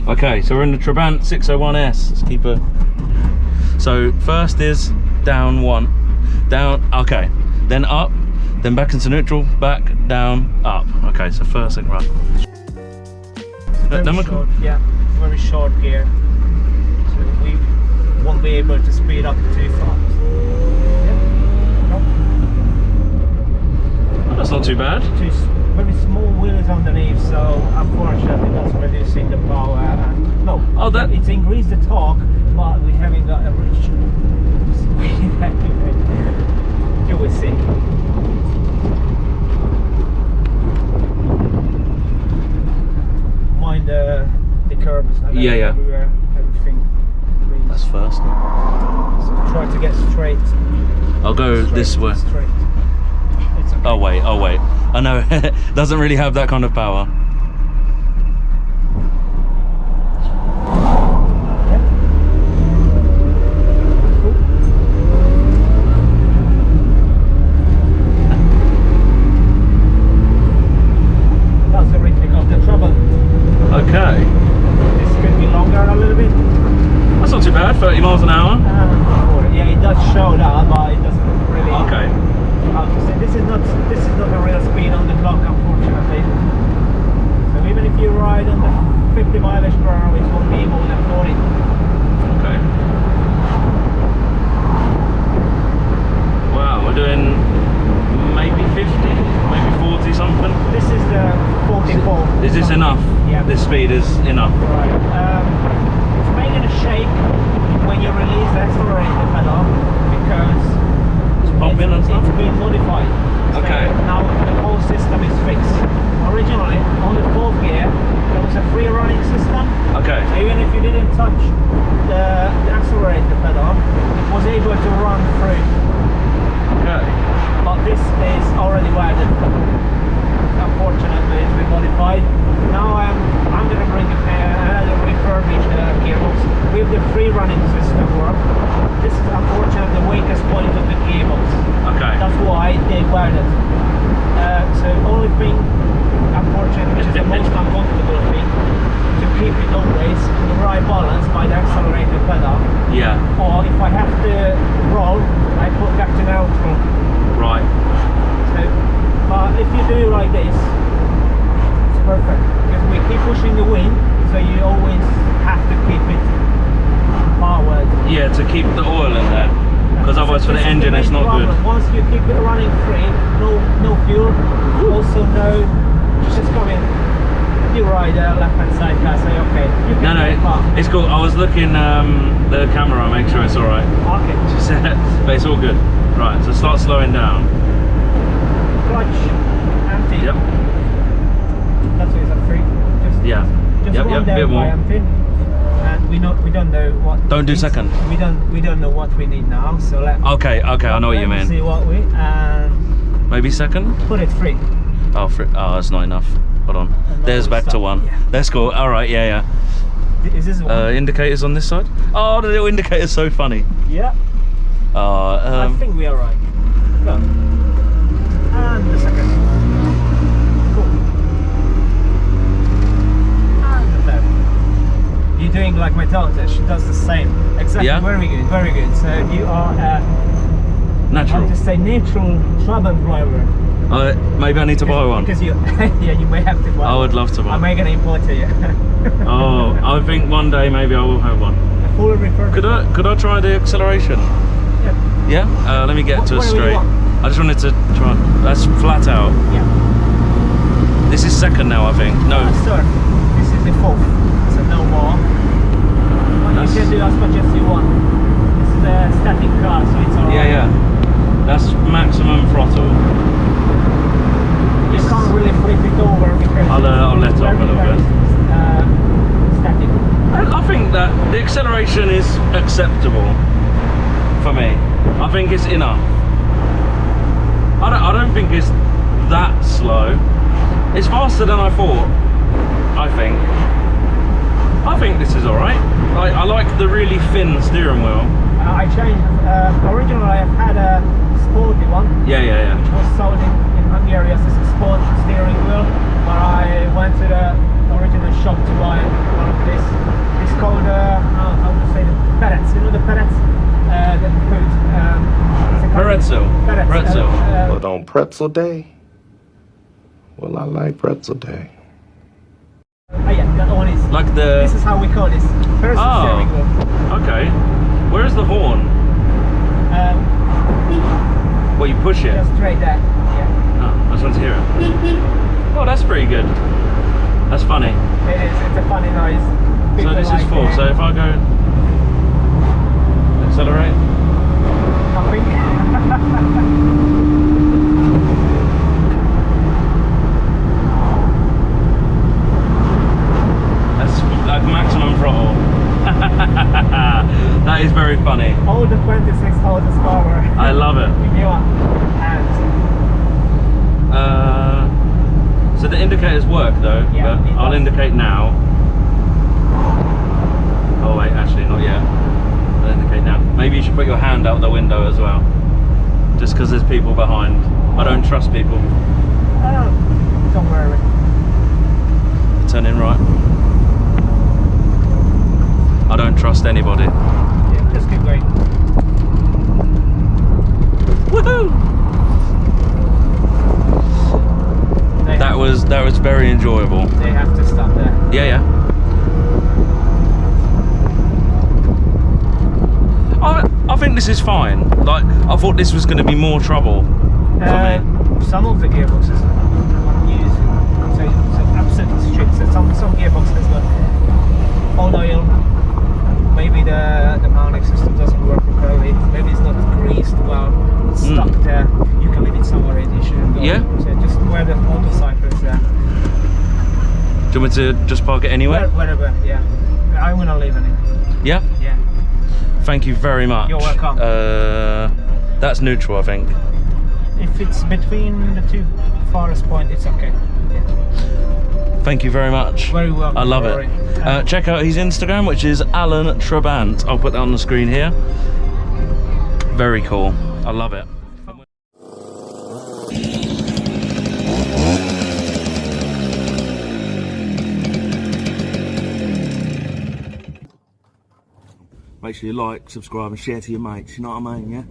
Okay, so we're in the Trabant 601s. Let's keep it. So first is down 1, down, okay, then up, then back into neutral, back, down, up. Okay, so first thing, right. Very short, yeah, very short gear. So we won't be able to speed up too fast. Yeah. No. Oh, that's not too bad. Very small wheels underneath, so unfortunately that's reducing the power. And no, it's increased the torque, but we haven't got a rich speed. You will see. Mind the curbs. Yeah. Everywhere, everything. That's first. So try to get straight. I'll go this way. Straight. It's okay. Oh wait. I know, it doesn't really have that kind of power. That's everything of the Trabant. Okay. This could be longer a little bit. That's not too bad, 30 miles an hour. Yeah, it does show that, but it doesn't really. Okay. How to say, this is not a real speed on the Bloc, unfortunately. So even if you ride on the 50 mileage per hour, it won't be more than 40. Okay. Wow, we're doing maybe 50, maybe 40 something. This is the 44. Is this enough? Yeah. This speed is enough. Right. It's making a shake when you release the accelerator pedal because Popping and stuff? It's been modified. Okay. So now the whole system is fixed. Originally, on the 4th gear, there was a free running system. Okay. So even if you didn't touch the accelerator pedal, it was able to run through. Okay. But this is already wired. Unfortunately, it's been modified. Now I'm going to bring another refurbished gearbox with the free running system work. This is unfortunately the weakest point of the gearbox. Okay. That's why they wired it. So only thing, unfortunately, which is the most uncomfortable thing, to keep it always in the right balance by the accelerator pedal. Yeah. Or if I have to roll, I put back to neutral. Right. So, but if you do like this, it's perfect because we keep pushing the wind, so you always have to keep it powered. Yeah, to keep the oil in there, because otherwise for the engine it's not good. Once you keep it running free, no fuel, also no, just come in. You ride left hand side car, say okay. You can No, it's cool. I was looking the camera, make sure it's alright. Okay. But it's all good. Right, so start slowing down. Clutch empty. Yep. That's why it's a free. Just one down by empty. And we don't know what. Don't do second. We don't know what we need now. So Okay, I know what you mean. See what we and maybe second. put it free. Oh, that's not enough. Hold on. There's back to 1. Yeah. That's cool. All right, yeah. Is this one? Indicators on this side. Oh, the little indicator's so funny. Yeah. I think we are right. Go. And the second. Cool. And the third. You're doing like my daughter. She does the same. Exactly. Yeah? Very good. Very good. So you are natural. I'll just say natural Trabant driver. Maybe I need to buy one. Because you, yeah, you may have to buy. I would love to buy. I'm making an import to you. Oh, I think one day maybe I will have one. A full refurbished. Could I try the acceleration? Yeah. Yeah. Let me get to a What do you straight. want? I just wanted to try. That's flat out. Yeah. This is second now, I think. No. Sir, this is the 4th. So no more. But you can do as much as you want. This is a static car, so it's alright. Yeah. That's maximum throttle. You can't really flip it over because I'll let off a little bit. Static. I think that the acceleration is acceptable for me. I think it's enough. I don't think it's that slow. It's faster than I thought. I think this is alright. I like the really thin steering wheel. I changed. Originally, I had a sporty one. Yeah. Which was sold in Hungary as a sport steering wheel. But I went to the original shop to buy one of this. on pretzel day? Well, I like pretzel day. Oh yeah, that one is. Like the. This is how we call this. First steering wheel. Okay. Where's the horn? Well, you push it. Just straight there. Yeah. Oh, I just want to hear it. Oh, that's pretty good. That's funny. It is. It's a funny noise. So People this like is full. it. So if I go accelerate. Nothing. That's like maximum throttle. That is very funny. All the 26 horsepower. I love it. Give me one. And so the indicators work though, Yeah, but it I'll does. indicate now. Oh wait, actually not yet. I'll indicate now. Maybe you should put your hand out the window as well. Just because there's people behind. I don't trust people. don't worry. Turn in right. I don't trust anybody. Yeah, just keep going. Woohoo! That was very enjoyable. They have to stop there. Yeah. I think this is fine. Like I thought this was going to be more trouble for me. Some of the gearboxes I'm using, so absolutely strict. So some gearboxes got on oil. Maybe the mounting system doesn't work properly. Maybe it's not greased well. It's stuck there. You can leave it somewhere it shouldn't go. Yeah. So just where the motorcycle is there. Do you want me to just park it anywhere? Wherever, yeah. I'm gonna leave it. Yeah. Yeah. Thank you very much. You're welcome. That's neutral, I think. If it's between the two farthest point, it's okay. Yeah. Thank you very much. Very welcome. I love it. Check out his Instagram, which is Alan Trabant. I'll put that on the screen here. Very cool. I love it. Make sure you like, subscribe and share to your mates, you know what I mean, yeah?